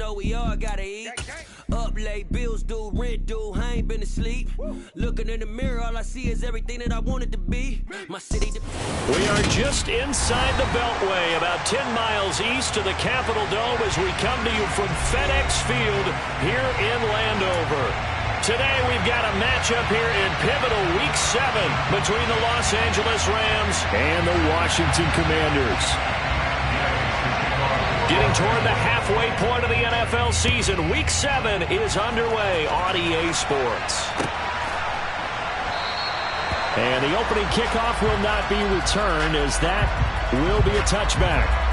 so we all gotta eat. Up late, bills due, rent due, I ain't been asleep. Looking in the mirror, all I see is everything that I wanted to be. My city. We are just inside the Beltway, about 10 miles east of the Capitol Dome as we come to you from FedEx Field here in Landover. Today we've got a matchup here in pivotal Week 7 between the Los Angeles Rams and the Washington Commanders. Getting toward the halfway point of the NFL season, Week 7 is underway on EA Sports. And the opening kickoff will not be returned, as that will be a touchback.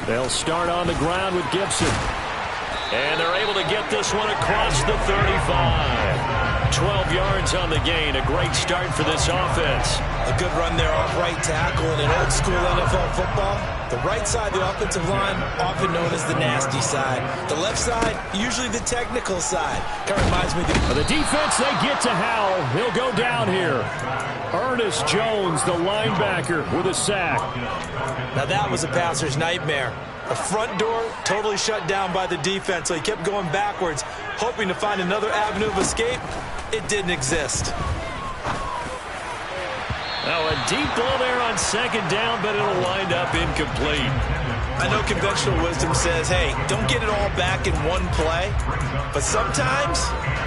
They'll start on the ground with Gibson. And they're able to get this one across the 35. 12 yards on the gain. A great start for this offense. A good run there off right tackle in an old school NFL football. The right side of the offensive line, often known as the nasty side. The left side, usually the technical side. Kind of reminds me of the defense. They get to Howell. He'll go down here. Ernest Jones, the linebacker, with a sack. Now that was a passer's nightmare. The front door totally shut down by the defense, so he kept going backwards, hoping to find another avenue of escape. It didn't exist. Now a deep ball there on second down, but it'll wind up incomplete. I know conventional wisdom says, hey, don't get it all back in one play. But sometimes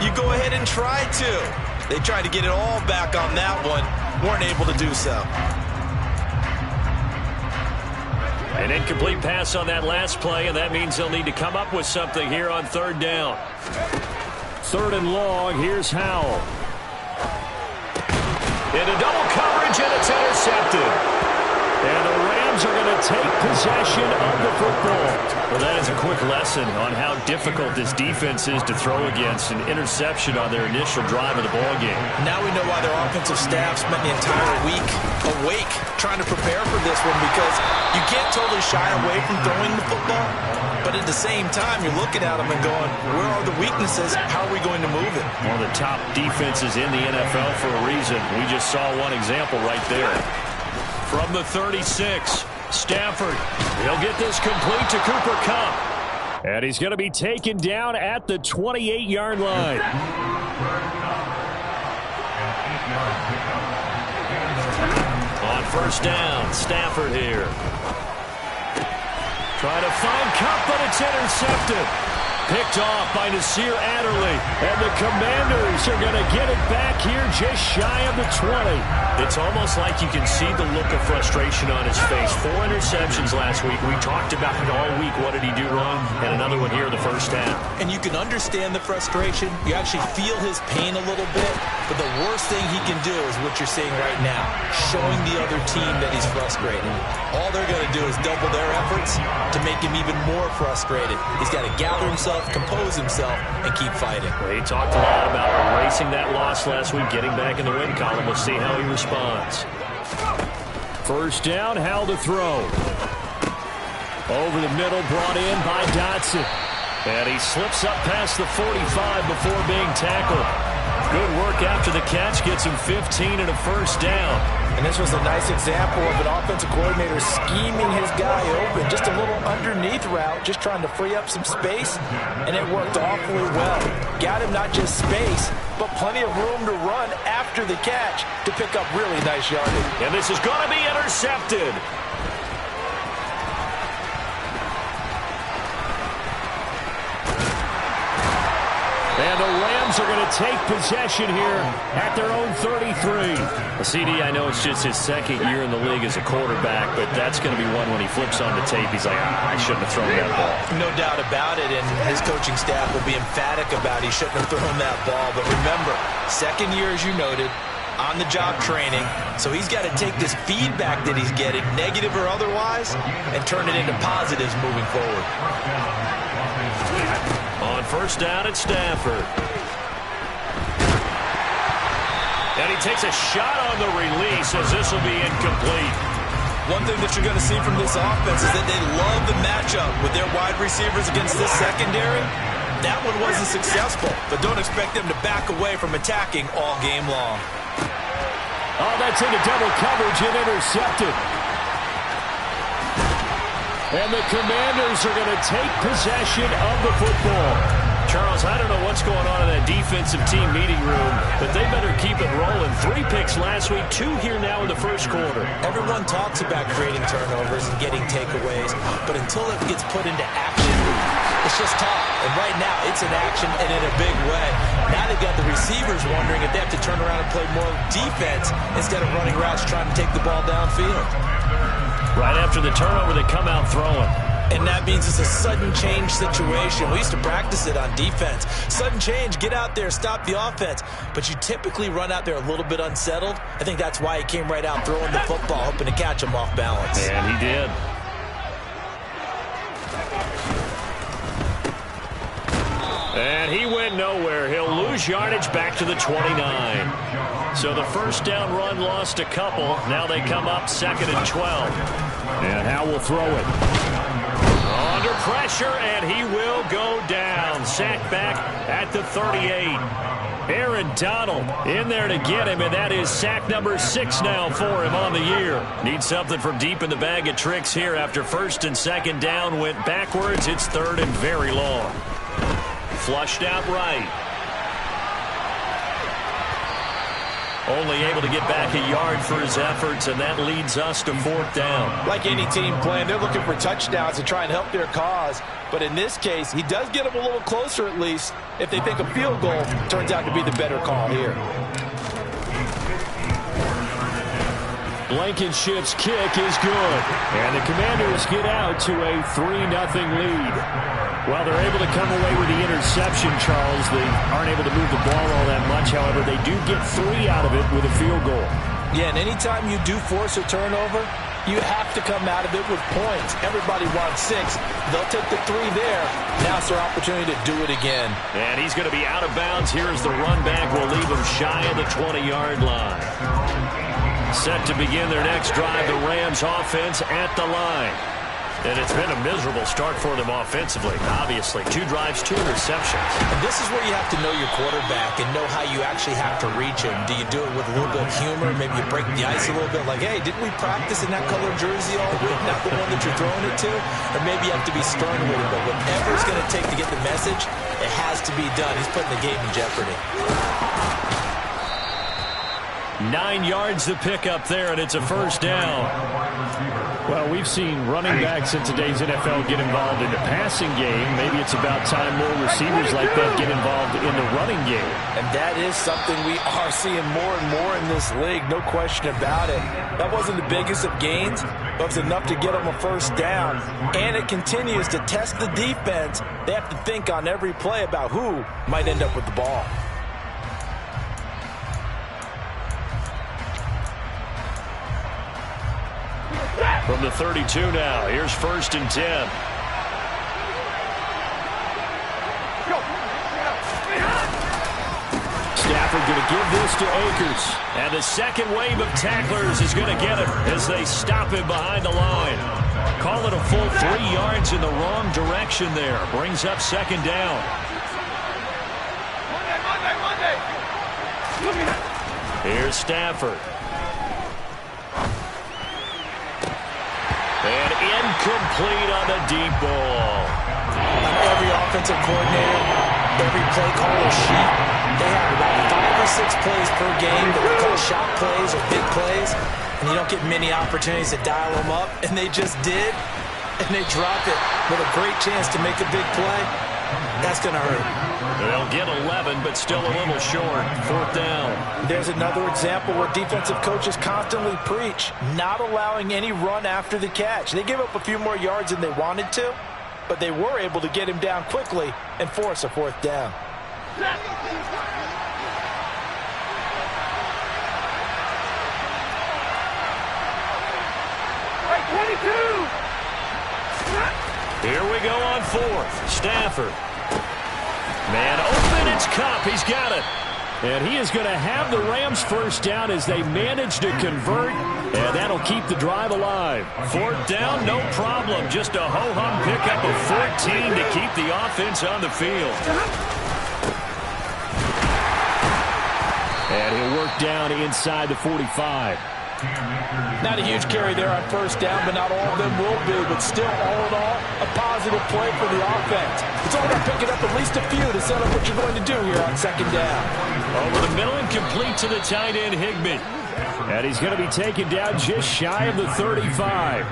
you go ahead and try to. They tried to get it all back on that one, weren't able to do so. An incomplete pass on that last play, and that means they'll need to come up with something here on third down. Third and long, here's Howell. Into double coverage, and it's intercepted. And the Rams are going to take possession of the football. Well, that is a quick lesson on how difficult this defense is to throw against. An interception on their initial drive of the ballgame. Now we know why their offensive staff spent the entire week awake trying to prepare for this one, because you can't totally shy away from throwing the football. But at the same time, you're looking at them and going, where are the weaknesses? How are we going to move it? One of the top defenses in the NFL for a reason. We just saw one example right there. From the 36, Stafford. He'll get this complete to Cooper Kupp. And he's going to be taken down at the 28-yard line. On first down, Stafford here. Trying to find Kupp, but it's intercepted. Picked off by Nasir Adderley. And the Commanders are going to get it back here just shy of the 20. It's almost like you can see the look of frustration on his face. 4 interceptions last week. We talked about it all week. What did he do wrong? And another one here in the first half. And you can understand the frustration. You actually feel his pain a little bit. But the worst thing he can do is what you're seeing right now, showing the other team that he's frustrated. All they're going to do is double their efforts to make him even more frustrated. He's got to gather himself, compose himself, and keep fighting. Well, he talked a lot about erasing that loss last week, getting back in the win column. We'll see how he responds. First down, Howell to throw. Over the middle, brought in by Dotson. And he slips up past the 45 before being tackled. Good work after the catch, gets him 15 and a first down. And this was a nice example of an offensive coordinator scheming his guy open. Just a little underneath route, just trying to free up some space, and it worked awfully well. Got him not just space, but plenty of room to run after the catch to pick up really nice yardage. And this is going to be intercepted. And the Rams are going to take possession here at their own 33. CD, I know it's just his second year in the league as a quarterback, but that's going to be one when he flips on the tape. He's like, I shouldn't have thrown that ball. No doubt about it, and his coaching staff will be emphatic about he shouldn't have thrown that ball. But remember, second year, as you noted, on-the-job training, so he's got to take this feedback that he's getting, negative or otherwise, and turn it into positives moving forward. On first down at Stafford. And he takes a shot on the release as this will be incomplete. One thing that you're going to see from this offense is that they love the matchup with their wide receivers against this secondary. That one wasn't successful, but don't expect them to back away from attacking all game long. Oh, that's into double coverage and intercepted. And the Commanders are going to take possession of the football. Charles, I don't know what's going on in that defensive team meeting room, but they better keep it rolling. 3 picks last week, 2 here now in the first quarter. Everyone talks about creating turnovers and getting takeaways, but until it gets put into action, it's just talk. And right now, it's in action and in a big way. Now they've got the receivers wondering if they have to turn around and play more defense instead of running routes trying to take the ball downfield. Right after the turnover, they come out throwing. And that means it's a sudden change situation. We used to practice it on defense. Sudden change, get out there, stop the offense. But you typically run out there a little bit unsettled. I think that's why he came right out throwing the football, hoping to catch him off balance. And he did. And he went nowhere. He'll lose yardage back to the 29. So the first down run lost a couple. Now they come up 2nd and 12. And Howe will throw it. Under pressure, and he will go down. Sacked back at the 38. Aaron Donald in there to get him, and that is sack number 6 now for him on the year. Needs something from deep in the bag of tricks here after 1st and 2nd down went backwards. It's 3rd and very long. Flushed out right. Only able to get back a yard for his efforts, and that leads us to 4th down. Like any team playing, they're looking for touchdowns to try and help their cause. But in this case, he does get them a little closer at least if they think a field goal turns out to be the better call here. Blankenship's kick is good. And the Commanders get out to a 3-0 lead. Well, they're able to come away with the interception, Charles. They aren't able to move the ball all that much. However, they do get 3 out of it with a field goal. Yeah, and anytime you do force a turnover, you have to come out of it with points. Everybody wants 6. They'll take the 3 there. Now it's their opportunity to do it again. And he's going to be out of bounds. Here's the run back. Will leave him shy of the 20-yard line. Set to begin their next drive, the Rams offense at the line. And it's been a miserable start for them offensively, obviously. 2 drives, 2 interceptions. And this is where you have to know your quarterback and know how you actually have to reach him. Do you do it with a little bit of humor? Maybe you break the ice a little bit like, hey, didn't we practice in that colored jersey all week? Not the one that you're throwing it to? Or maybe you have to be stern with him. But whatever it's going to take to get the message, it has to be done. He's putting the game in jeopardy. 9 yards to pick up there, and it's a 1st down. Well, we've seen running backs in today's NFL get involved in the passing game. Maybe it's about time more receivers like that get involved in the running game. And that is something we are seeing more and more in this league, no question about it. That wasn't the biggest of gains, but it was enough to get them a 1st down. And it continues to test the defense. They have to think on every play about who might end up with the ball. From the 32 now, here's 1st and 10. Stafford going to give this to Akers. And the second wave of tacklers is going to get him as they stop him behind the line. Call it a full 3 yards in the wrong direction there. Brings up 2nd down. Here's Stafford. And incomplete on the deep ball. On every offensive coordinator, every play caller sheet, they have about 5 or 6 plays per game that they call shot plays or big plays, and you don't get many opportunities to dial them up, and they just did, and they drop it with a great chance to make a big play. That's going to hurt. They'll get 11, but still a little short. 4th down. There's another example where defensive coaches constantly preach, not allowing any run after the catch. They gave up a few more yards than they wanted to, but they were able to get him down quickly and force a 4th down. Here we go on 4th. Stafford. Man open, it's Cup. He's got it. And he is going to have the Rams first down as they manage to convert, and that'll keep the drive alive. Fourth down, no problem. Just a ho-hum pickup of 14 to keep the offense on the field. And he'll work down inside the 45. Not a huge carry there on first down, but not all of them will be. But still, all in all, a positive play for the offense. It's all about picking up at least a few to set up what you're going to do here on second down. Over the middle and complete to the tight end, Higbee. And he's going to be taken down just shy of the 35.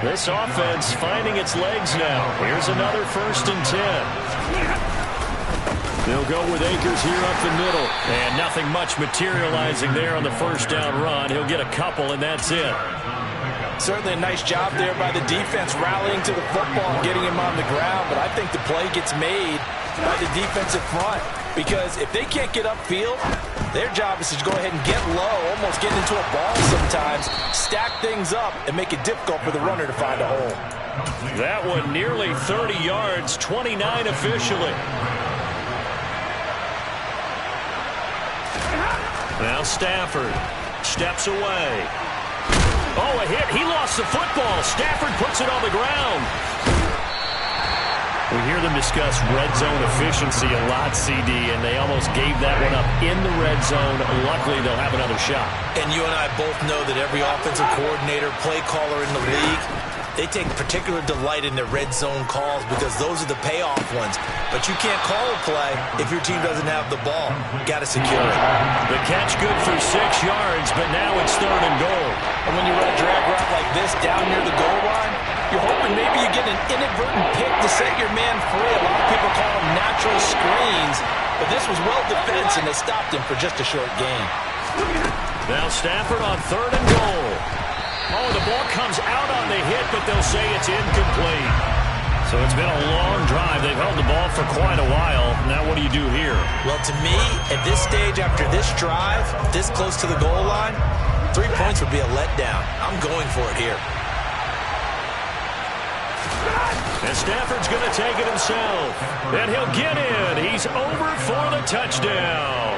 This offense finding its legs now. Here's another 1st and 10. They'll go with Akers here up the middle. And nothing much materializing there on the first down run. He'll get a couple, and that's it. Certainly a nice job there by the defense rallying to the football and getting him on the ground. But I think the play gets made by the defensive front. Because if they can't get upfield, their job is to go ahead and get low, almost get into a ball sometimes, stack things up, and make it difficult for the runner to find a hole. That one nearly 30 yards, 29 officially. Now Stafford steps away. Oh, a hit. He lost the football. Stafford puts it on the ground. We hear them discuss red zone efficiency a lot, CD, and they almost gave that one up in the red zone. Luckily, they'll have another shot. And you and I both know that every offensive coordinator, play caller in the league, they take particular delight in their red zone calls because those are the payoff ones. But you can't call a play if your team doesn't have the ball. Got to secure it. The catch good for 6 yards, but now it's 3rd and goal. And when you run a drag route like this down near the goal line, you're hoping maybe you get an inadvertent pick to set your man free. A lot of people call them natural screens, but this was well defense, and they stopped him for just a short gain. Now Stafford on 3rd and goal. Oh, the ball comes out on the hit, but they'll say it's incomplete. So it's been a long drive. They've held the ball for quite a while. Now what do you do here? Well, to me, at this stage after this drive, this close to the goal line, 3 points would be a letdown. I'm going for it here. And Stafford's going to take it himself. And he'll get in. He's over for the touchdown.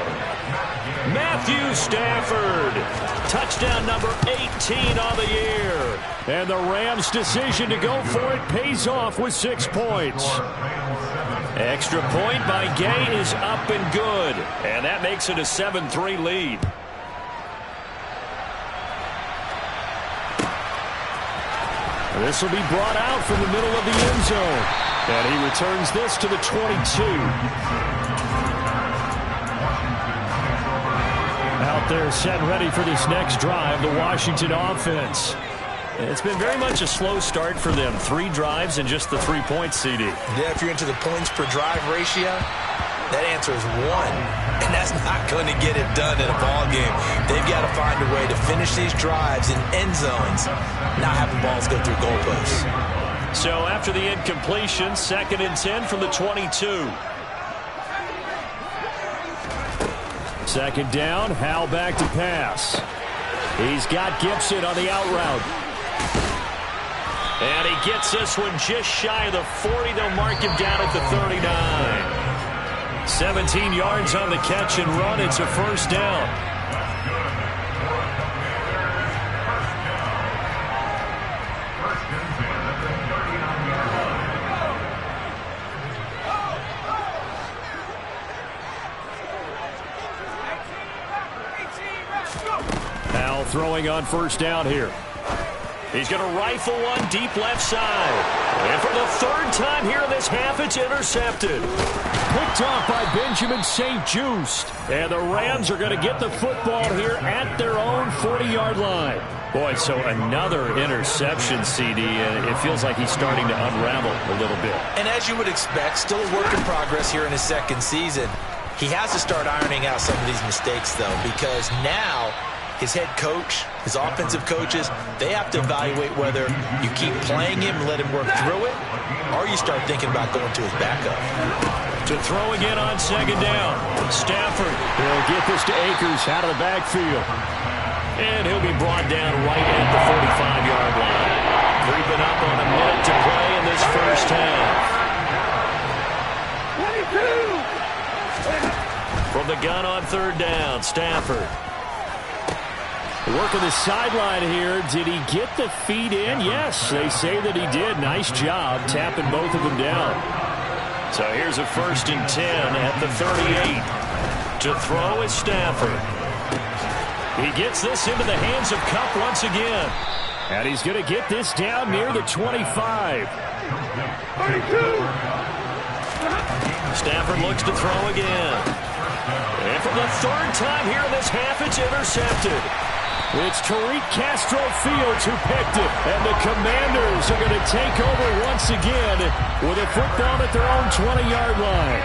Matthew Stafford. Touchdown number 18 on the year. And the Rams' decision to go for it pays off with 6 points. Extra point by Gay is up and good. And that makes it a 7-3 lead. This will be brought out from the middle of the end zone. And he returns this to the 22. Out there set ready for this next drive, the Washington offense. It's been very much a slow start for them. 3 drives and just the 3 points, CD. Yeah, if you're into the points per drive ratio, that answer is 1. And that's not going to get it done in a ball game. They've got to find a way to finish these drives in end zones, not having balls go through goalposts. So after the incompletion, 2nd and 10 from the 22. 2nd down, Hal back to pass. He's got Gibson on the out route. And he gets this one just shy of the 40. They'll mark him down at the 39. 17 yards on the catch and run. It's a 1st down. Hal throwing on 1st down here. He's going to rifle one deep left side. And for the 3rd time here in this half, it's intercepted. Picked off by Benjamin St. Just. And the Rams are going to get the football here at their own 40-yard line. Boy, so another interception, CD, and it feels like he's starting to unravel a little bit. And as you would expect, still a work in progress here in his 2nd season. He has to start ironing out some of these mistakes, though, because now his head coach, his offensive coaches, they have to evaluate whether you keep playing him and let him work through it, or you start thinking about going to his backup. To throw again on 2nd down. Stafford. They'll get this to Akers out of the backfield. And he'll be brought down right at the 45-yard line. Creeping up on a minute to play in this 1st half. From the gun on third down, Stafford. Working the sideline here. Did he get the feet in? Yes, they say that he did. Nice job tapping both of them down. So here's a 1st and 10 at the 38. To throw is Stafford. He gets this into the hands of Kupp once again. And he's going to get this down near the 25. Stafford looks to throw again. And for the 3rd time here in this half, it's intercepted. It's Tariq Castro Fields who picked it. And the Commanders are going to take over once again with a football at their own 20-yard line.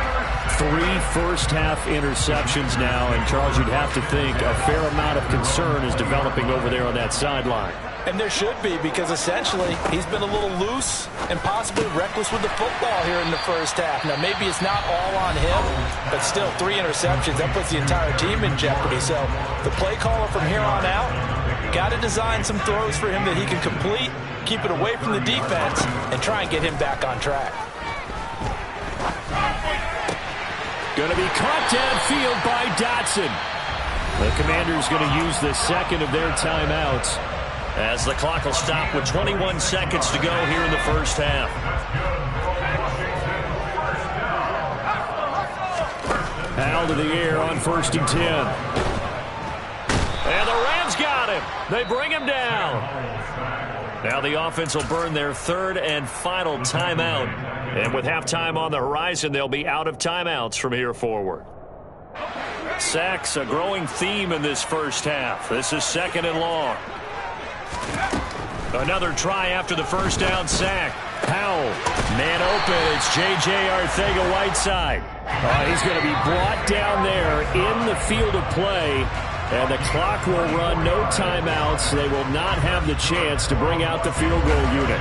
3 first-half interceptions now. And, Charles, you'd have to think a fair amount of concern is developing over there on that sideline. And there should be, because essentially he's been a little loose and possibly reckless with the football here in the first half. Now, maybe it's not all on him, but still 3 interceptions. That puts the entire team in jeopardy. So the play caller from here on out got to design some throws for him that he can complete, keep it away from the defense, and try and get him back on track. Going to be caught downfield by Dotson. The Commanders going to use the second of their timeouts, as the clock will stop with 21 seconds to go here in the first half. Out of the air on 1st and 10. And the Rams got him. They bring him down. Now the offense will burn their 3rd and final timeout. And with halftime on the horizon, they'll be out of timeouts from here forward. Sacks, a growing theme in this first half. This is 2nd and long. Another try after the first down sack. Powell. Man open. It's J.J. Arcega-Whiteside. He's going to be brought down there in the field of play. And the clock will run, no timeouts. They will not have the chance to bring out the field goal unit.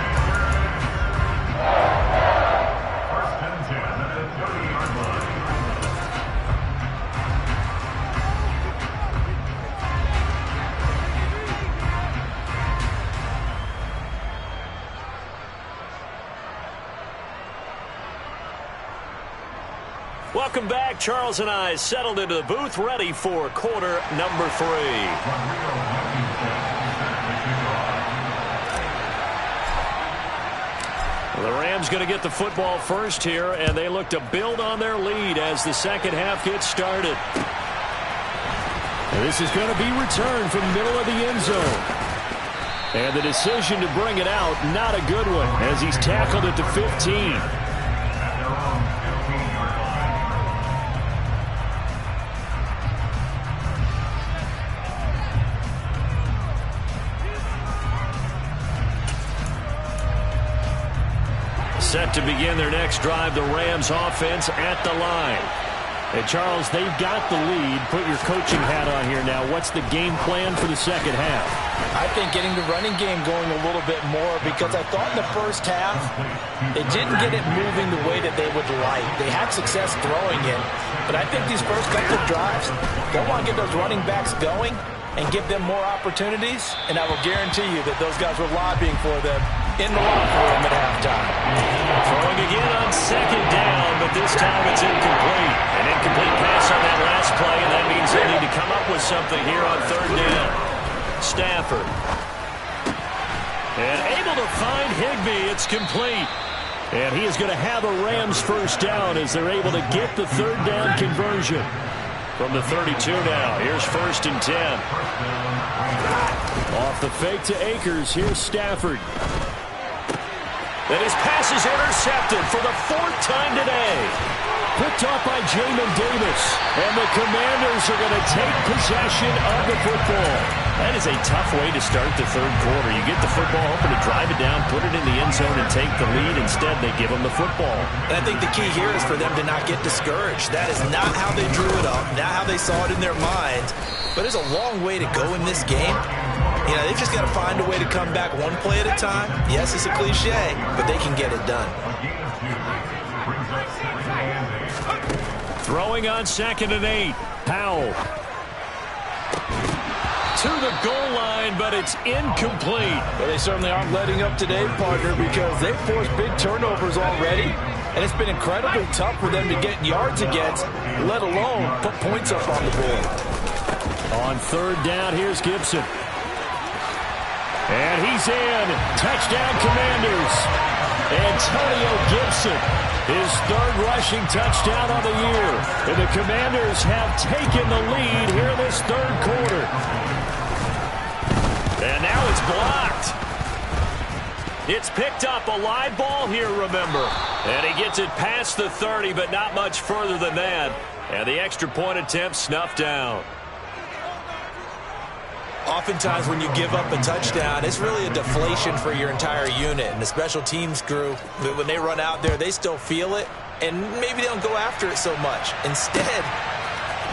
Welcome back. Charles and I settled into the booth, ready for quarter number 3. The Rams going to get the football first here, and they look to build on their lead as the second half gets started. This is going to be returned from the middle of the end zone. And the decision to bring it out, not a good one, as he's tackled at the 15. Set to begin their next drive, the Rams offense at the line. And Charles, they've got the lead. Put your coaching hat on here now. What's the game plan for the second half? I think getting the running game going a little bit more, because I thought in the first half they didn't get it moving the way that they would like. They had success throwing it, but I think these first couple of drives, they want to get those running backs going and give them more opportunities, and I will guarantee you that those guys were lobbying for them in the locker room at halftime. Throwing again on 2nd down, but this time it's incomplete. An incomplete pass on that last play, and that means they need to come up with something here on 3rd down. Stafford. And able to find Higbee. It's complete. And he is going to have a Rams first down as they're able to get the 3rd down conversion. From the 32 now, here's 1st and 10. Off the fake to Akers, here's Stafford. And his pass is intercepted for the 4th time today. Picked off by Jamin Davis. And the Commanders are going to take possession of the football. That is a tough way to start the 3rd quarter. You get the football, hoping to drive it down, put it in the end zone, and take the lead. Instead, they give them the football. And I think the key here is for them to not get discouraged. That is not how they drew it up, not how they saw it in their minds. But there's a long way to go in this game. You know, they've just got to find a way to come back one play at a time. Yes, it's a cliche, but they can get it done. Throwing on 2nd and 8. Powell. To the goal line, but it's incomplete. Well, they certainly aren't letting up today, partner, because they've forced big turnovers already. And it's been incredibly tough for them to get yards against, let alone put points up on the board. On third down, here's Gibson. And he's in. Touchdown, Commanders. Antonio Gibson, his third rushing touchdown of the year. And the Commanders have taken the lead here in this third quarter. And now it's blocked. It's picked up, a live ball here, remember. And he gets it past the 30, but not much further than that. And the extra point attempt snuffed down. Oftentimes when you give up a touchdown, it's really a deflation for your entire unit. And the special teams crew, when they run out there, they still feel it. And maybe they don't go after it so much. Instead,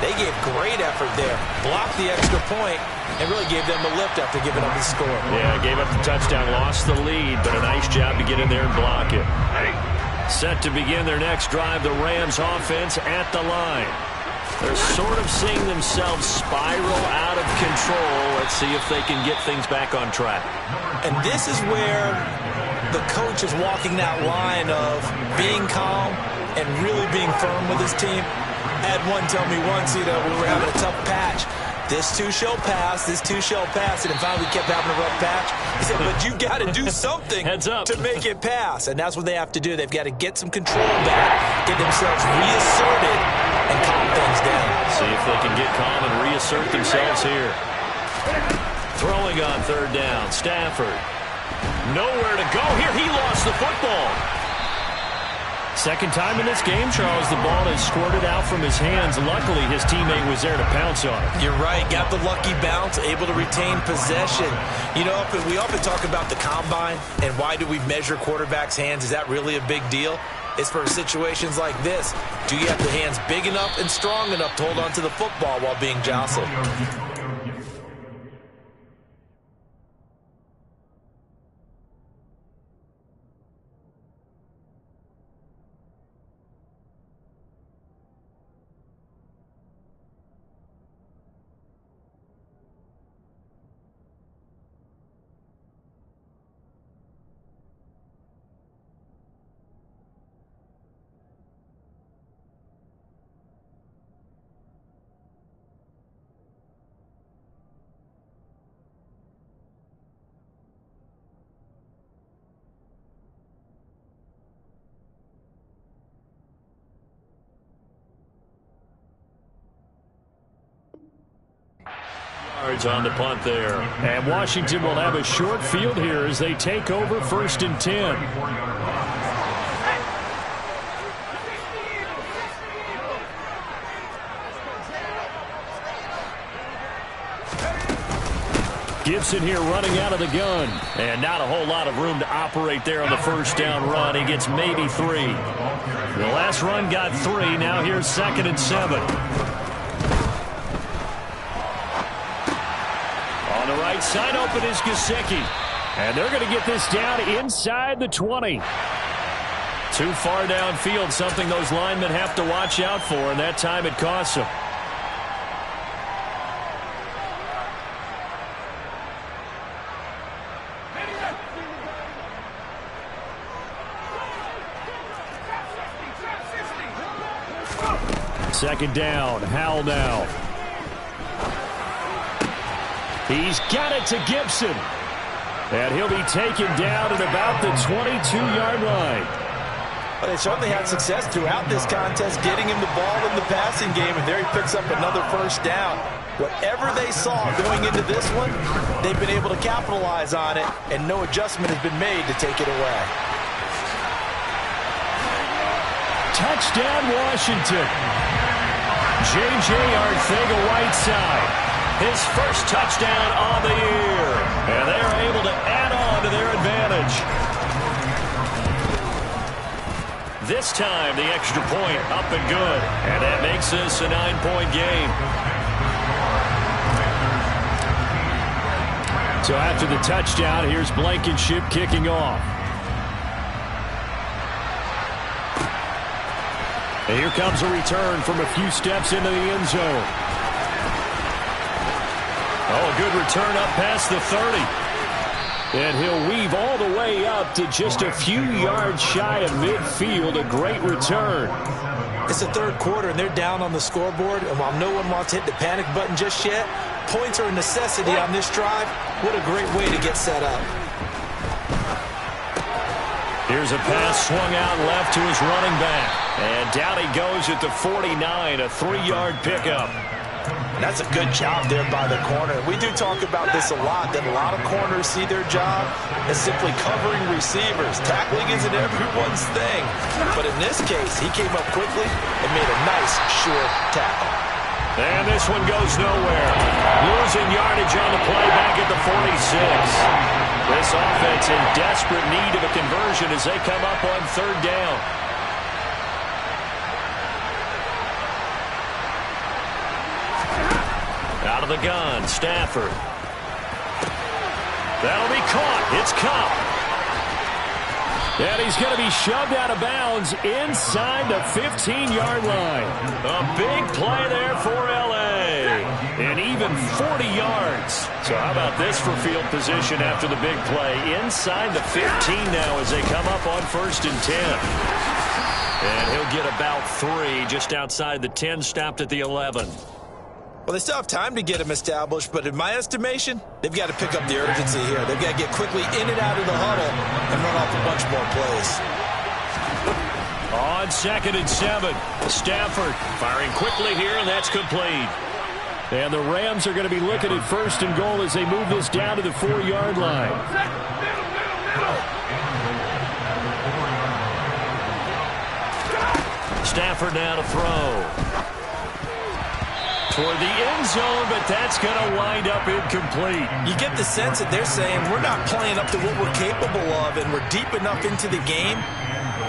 they gave great effort there. Blocked the extra point and really gave them a lift after giving up the score. Yeah, gave up the touchdown, lost the lead, but a nice job to get in there and block it. Set to begin their next drive, the Rams offense at the line. They're sort of seeing themselves spiral out of control. Let's see if they can get things back on track. And this is where the coach is walking that line of being calm and really being firm with his team. I had one tell me once, we were having a tough patch. This too shall pass, this too shall pass. And finally we kept having a rough patch. He said, but you've got to do something Heads up. to make it pass. And that's what they have to do. They've got to get some control back, get themselves reasserted, and calm things down. See if they can get calm and reassert themselves here. Throwing on third down, Stafford. Nowhere to go here. He lost the football. Second time in this game, Charles, the ball has squirted out from his hands. Luckily, his teammate was there to pounce on it. You're right. Got the lucky bounce, able to retain possession. You know, we often talk about the combine and why do we measure quarterbacks' hands. Is that really a big deal? It's for situations like this. Do you have the hands big enough and strong enough to hold on to the football while being jostled? On the punt there. And Washington will have a short field here as they take over 1st and 10. Gibson here running out of the gun. And not a whole lot of room to operate there on the first down run. He gets maybe 3. The last run got 3. Now here's 2nd and 7. On the right side open is Gesicki. And they're going to get this down inside the 20. Too far downfield, something those linemen have to watch out for, and that time it costs them. Second down, Howell now. He's got it to Gibson. And he'll be taken down at about the 22-yard line. But they certainly had success throughout this contest, getting him the ball in the passing game, and there he picks up another first down. Whatever they saw going into this one, they've been able to capitalize on it, and no adjustment has been made to take it away. Touchdown, Washington. J.J. Arcega-Whiteside. His first touchdown on the year. And they're able to add on to their advantage. This time, the extra point up and good. And that makes this a 9-point game. So after the touchdown, here's Blankenship kicking off. And here comes a return from a few steps into the end zone. Oh, a good return up past the 30. And he'll weave all the way up to just a few yards shy of midfield. A great return. It's the third quarter, and they're down on the scoreboard. And while no one wants to hit the panic button just yet, points are a necessity on this drive. What a great way to get set up. Here's a pass swung out left to his running back. And down he goes at the 49, a 3-yard pickup. That's a good job there by the corner. We do talk about this a lot, that a lot of corners see their job as simply covering receivers. Tackling isn't everyone's thing. But in this case, he came up quickly and made a nice, short tackle. And this one goes nowhere. Losing yardage on the play back at the 46. This offense in desperate need of a conversion as they come up on third down. Out of the gun, Stafford. That'll be caught. It's Cup. And he's going to be shoved out of bounds inside the 15-yard line. A big play there for L.A. And even 40 yards. So how about this for field position after the big play? Inside the 15 now as they come up on 1st and 10. And he'll get about 3 just outside the 10, stopped at the 11. Well, they still have time to get him established, but in my estimation, they've got to pick up the urgency here. They've got to get quickly in and out of the huddle and run off a bunch more plays. On 2nd and 7, Stafford firing quickly here, and that's complete. And the Rams are going to be looking at 1st and goal as they move this down to the 4-yard line. Stafford now to throw. Toward the end zone, but that's going to wind up incomplete. You get the sense that they're saying we're not playing up to what we're capable of, and we're deep enough into the game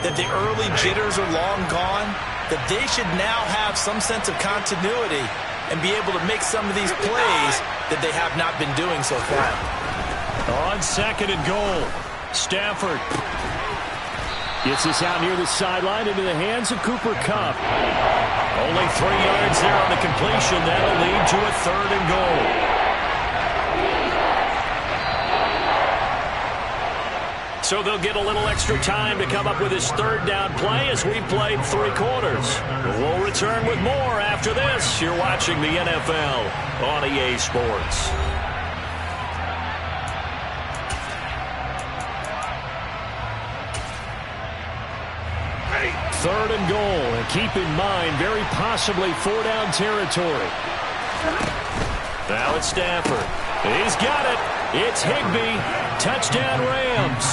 that the early jitters are long gone, that they should now have some sense of continuity and be able to make some of these plays that they have not been doing so far. On 2nd and goal, Stafford gets this out near the sideline into the hands of Cooper Kupp. Only 3 yards there on the completion. That'll lead to a 3rd and goal. So they'll get a little extra time to come up with his 3rd down play as we played 3 quarters. We'll return with more after this. You're watching the NFL on EA Sports. 3rd and goal, and keep in mind, very possibly 4-down territory. Now it's Stafford. He's got it. It's Higbee. Touchdown Rams.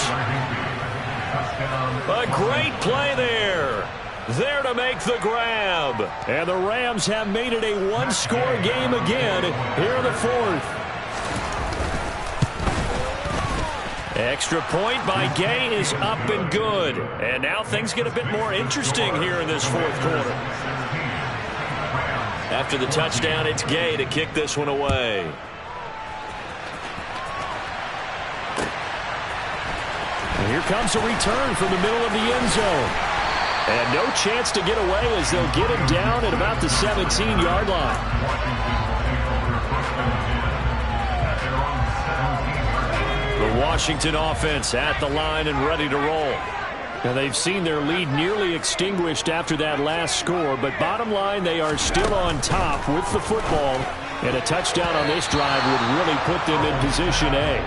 A great play there. There to make the grab. And the Rams have made it a 1-score game again here in the 4th. Extra point by Gay is up and good. And now things get a bit more interesting here in this 4th quarter. After the touchdown, it's Gay to kick this one away. And here comes a return from the middle of the end zone. And no chance to get away as they'll get him down at about the 17-yard line. The Washington offense at the line and ready to roll. Now they've seen their lead nearly extinguished after that last score, but bottom line, they are still on top with the football, and a touchdown on this drive would really put them in position A.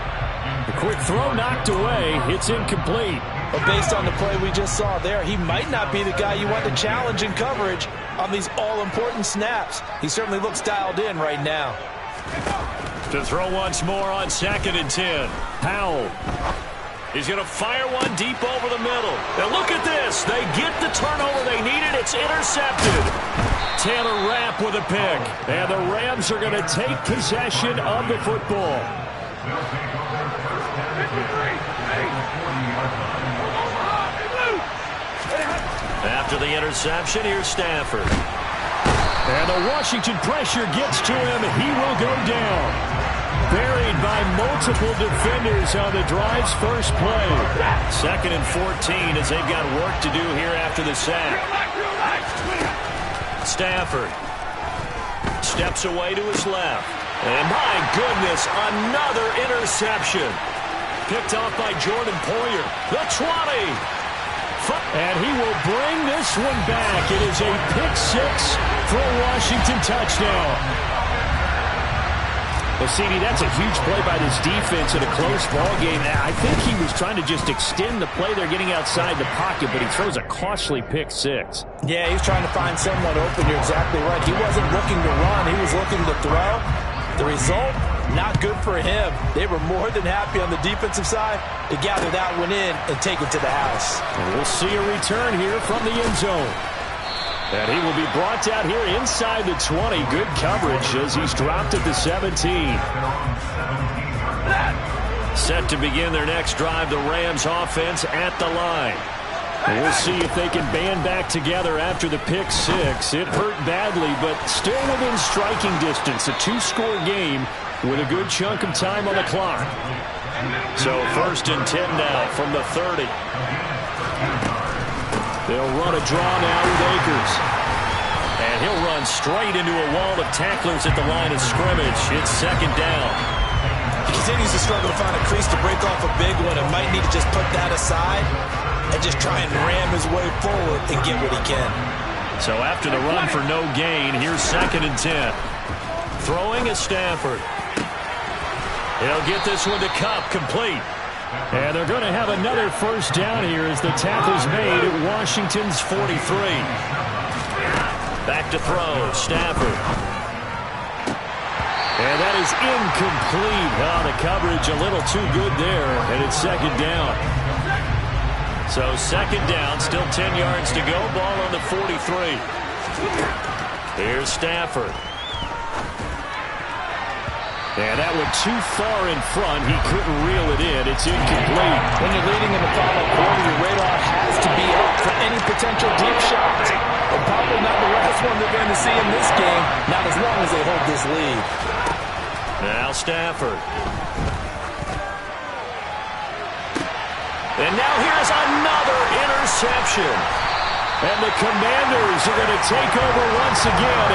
The quick throw knocked away. It's incomplete. But based on the play we just saw there, he might not be the guy you want to challenge in coverage on these all-important snaps. He certainly looks dialed in right now. To throw once more on 2nd and 10. Powell. He's going to fire one deep over the middle. Now look at this. They get the turnover they needed. It's intercepted. Taylor Rapp with a pick. And the Rams are going to take possession of the football. After the interception, here's Stafford. And the Washington pressure gets to him. He will go down. Buried by multiple defenders on the drive's first play. 2nd and 14 as they've got work to do here after the sack. Stafford steps away to his left. And my goodness, another interception. picked off by Jordan Poyer. The 20. And he will bring this one back. It is a pick-6 for a Washington touchdown. Well, CD, that's a huge play by this defense in a close ball game. I think he was trying to just extend the play. They're getting outside the pocket, but he throws a costly pick-6. Yeah, he's trying to find someone open. You're exactly right. He wasn't looking to run. He was looking to throw. The result, not good for him. They were more than happy on the defensive side to gather that one in and take it to the house. And we'll see a return here from the end zone. And he will be brought out here inside the 20. Good coverage as he's dropped at the 17. Set to begin their next drive, the Rams offense at the line. And we'll see if they can band back together after the pick-6. It hurt badly, but still within striking distance. A 2-score game with a good chunk of time on the clock. So 1st and 10 now from the 30. They'll run a draw now with Akers. And he'll run straight into a wall of tacklers at the line of scrimmage. It's 2nd down. He continues to struggle to find a crease to break off a big one and might need to just put that aside and just try and ram his way forward and get what he can. So after the run for no gain, here's 2nd and 10. Throwing is Stafford. He'll get this one to Kupp, complete. And they're going to have another 1st down here as the tackle's made at Washington's 43. Back to throw, Stafford. And that is incomplete. Oh, the coverage a little too good there, and it's 2nd down. So 2nd down, still 10 yards to go. Ball on the 43. Here's Stafford. And that went too far in front. He couldn't reel it in. It's incomplete. When you're leading in the final quarter, your radar has to be up for any potential deep shots. And probably not the last one they're going to see in this game, not as long as they hold this lead. Now Stafford. And now here's another interception. And the Commanders are going to take over once again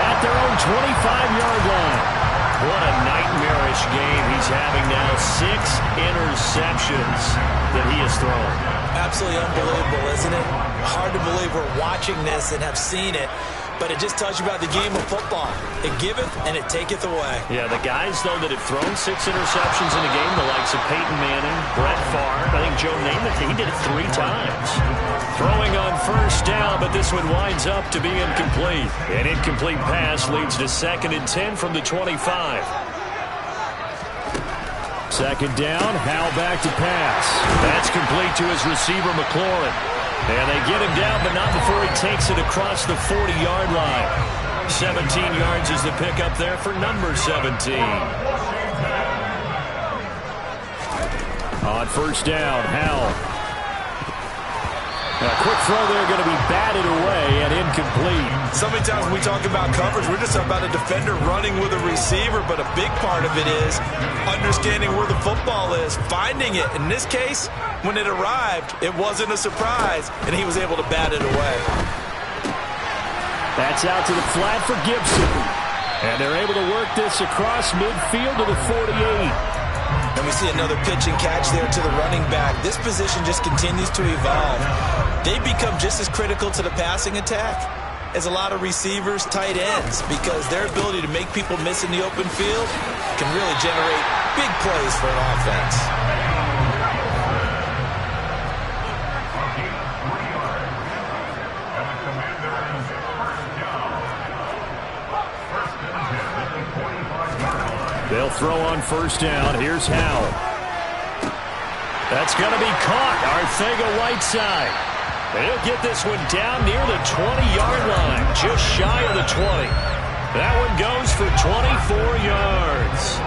at their own 25-yard line. What a nightmarish game he's having now. 6 interceptions that he has thrown. Absolutely unbelievable, isn't it? Hard to believe we're watching this and have seen it. But it just tells you about the game of football. It giveth and it taketh away. Yeah, the guys, though, that have thrown 6 interceptions in a game, the likes of Peyton Manning, Brett Favre, I think Joe Namath, he did it 3 times. Throwing on 1st down, but this one winds up to be incomplete. An incomplete pass leads to 2nd and 10 from the 25. 2nd down, Howell back to pass. That's complete to his receiver, McLaurin. And they get him down, but not before he takes it across the 40-yard line. 17 yards is the pickup there for number 17. On 1st down, Howell. A quick throw there going to be batted away and incomplete. So many times when we talk about coverage, we're just about a defender running with a receiver, but a big part of it is understanding where the football is, finding it. In this case, when it arrived, it wasn't a surprise, and he was able to bat it away. That's out to the flat for Gibson. And they're able to work this across midfield to the 48. And we see another pitch and catch there to the running back. This position just continues to evolve. They become just as critical to the passing attack as a lot of receivers, tight ends, because their ability to make people miss in the open field can really generate big plays for an offense. They'll throw on 1st down. Here's Howell. That's going to be caught. Arcega-Whiteside. He'll get this one down near the 20-yard line, just shy of the 20. That one goes for 24 yards.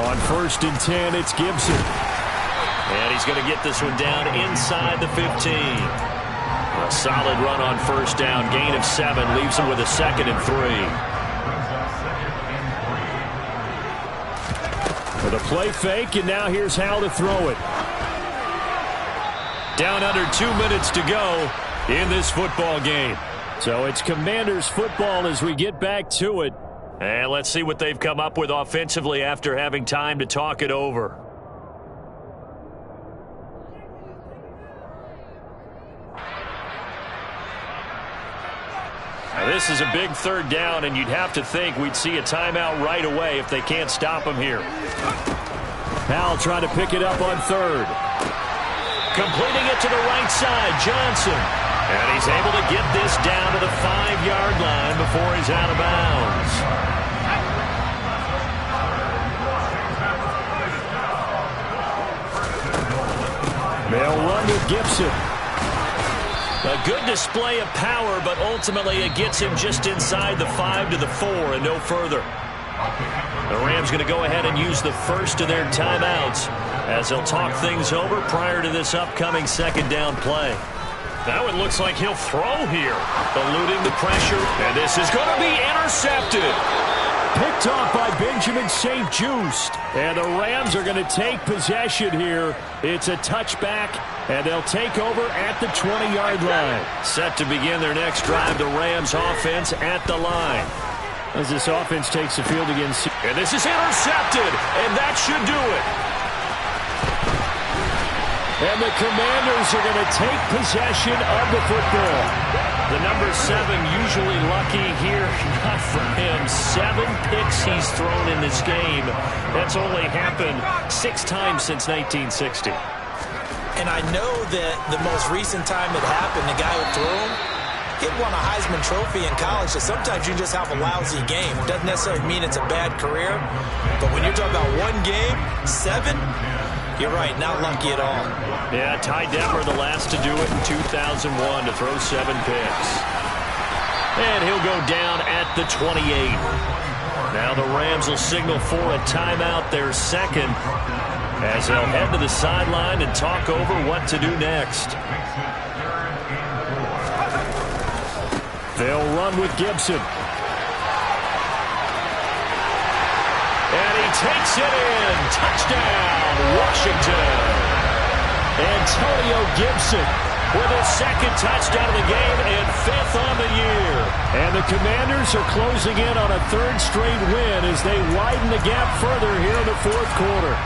On 1st and 10, it's Gibson. And he's going to get this one down inside the 15. A solid run on 1st down. Gain of 7 leaves him with a 2nd and 3. With a play fake, and now here's Howell to throw it. Down under 2 minutes to go in this football game. So it's Commanders football as we get back to it. And let's see what they've come up with offensively after having time to talk it over. Now, this is a big third down, and you'd have to think we'd see a timeout right away if they can't stop him here. Powell trying to pick it up on third. Completing it to the right side, Johnson. And he's able to get this down to the 5-yard line before he's out of bounds. They'll run with Gibson. A good display of power, but ultimately it gets him just inside the 5 to the 4 and no further. The Rams going to go ahead and use the first of their timeouts as they'll talk things over prior to this upcoming second down play. That one looks like he'll throw here, eluding the pressure, and this is going to be intercepted. Picked off by Benjamin St-Juste, and the Rams are going to take possession here. It's a touchback, and they'll take over at the 20-yard line. Set to begin their next drive, the Rams offense at the line. As this offense takes the field against... And this is intercepted, and that should do it. And the Commanders are going to take possession of the football. The number 7 usually lucky here. Not for him. 7 picks he's thrown in this game. That's only happened 6 times since 1960. And I know that the most recent time it happened, the guy who threw him, he won a Heisman Trophy in college, so sometimes you just have a lousy game. Doesn't necessarily mean it's a bad career. But when you're talking about one game, 7, you're right, not lucky at all. Yeah, Ty Detmer the last to do it in 2001 to throw 7 picks. And he'll go down at the 28. Now the Rams will signal for a timeout, their second, as they'll head to the sideline and talk over what to do next. They'll run with Gibson. And he takes it in. Touchdown, Washington. Antonio Gibson with his second touchdown of the game and 5th on the year. And the Commanders are closing in on a 3rd straight win as they widen the gap further here in the 4th quarter.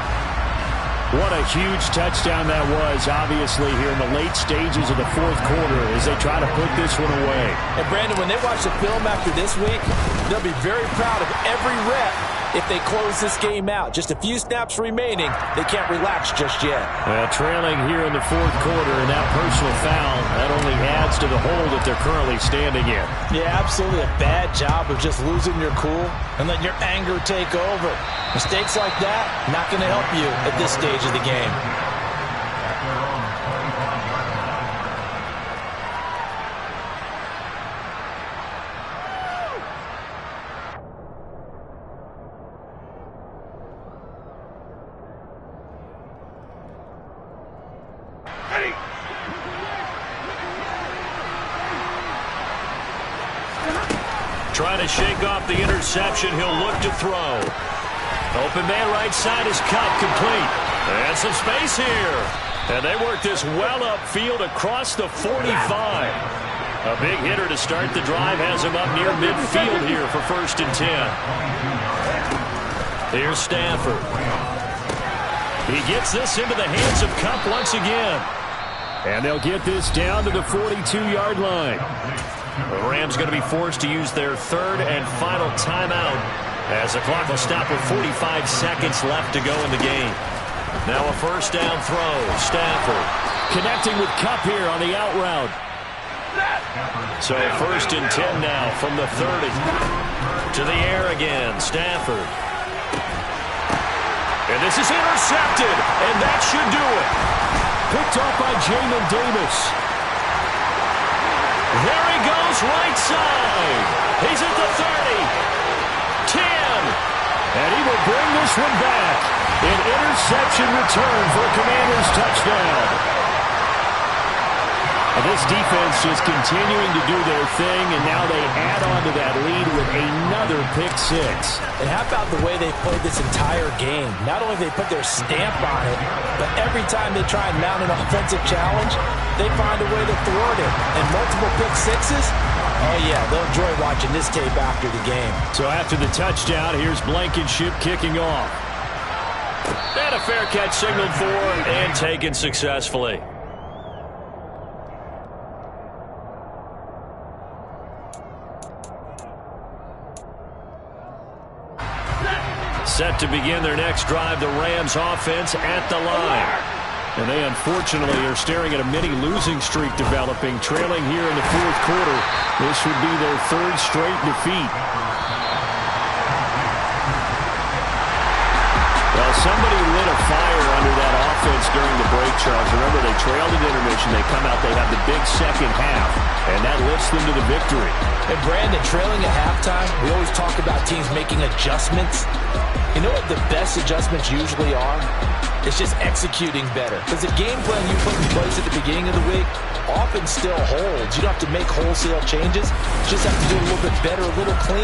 What a huge touchdown that was, obviously, here in the late stages of the 4th quarter as they try to put this one away. And, Brandon, when they watch the film after this week, they'll be very proud of every rep if they close this game out. Just a few snaps remaining. They can't relax just yet. Well, trailing here in the 4th quarter, and that personal foul, that only adds to the hole that they're currently standing in. Yeah, absolutely a bad job of just losing your cool and letting your anger take over. Mistakes like that, not going to help you at this stage of the game. Trying to shake off the interception. He'll look to throw. Open man right side is cut complete. And some space here. And they work this well upfield across the 45. A big hitter to start the drive has him up near midfield here for 1st and 10. Here's Stafford. He gets this into the hands of Kupp once again. And they'll get this down to the 42-yard line. The Rams going to be forced to use their 3rd and final timeout as the clock will stop with 45 seconds left to go in the game. Now a 1st down throw. Stafford connecting with Kupp here on the out route. So 1st and 10 now from the 30. To the air again. Stafford. And this is intercepted. And that should do it. Picked off by Jamin Davis. There he goes, right side. He's at the 30, 10, and he will bring this one back. An interception return for a Commanders touchdown. And this defense just continuing to do their thing, and now they add on to that lead with another pick 6. And how about the way they played this entire game? Not only have they put their stamp on it, but every time they try and mount an offensive challenge, they find a way to thwart it and multiple pick sixes, oh yeah, they'll enjoy watching this tape after the game. So after the touchdown, here's Blankenship kicking off. And a fair catch signaled for and taken successfully. Set to begin their next drive, the Rams offense at the line. And they unfortunately are staring at a mini losing streak developing, trailing here in the fourth quarter. This would be their third straight defeat. Well, somebody lit a fire under that offense during the break, Charles. Remember, they trailed at intermission. They come out, they have the big second half, and that lifts them to the victory. And Brandon, trailing at halftime, we always talk about teams making adjustments. You know what the best adjustments usually are? It's just executing better. Because the game plan you put in place at the beginning of the week often still holds. You don't have to make wholesale changes. You just have to do a little bit better, a little cleaner.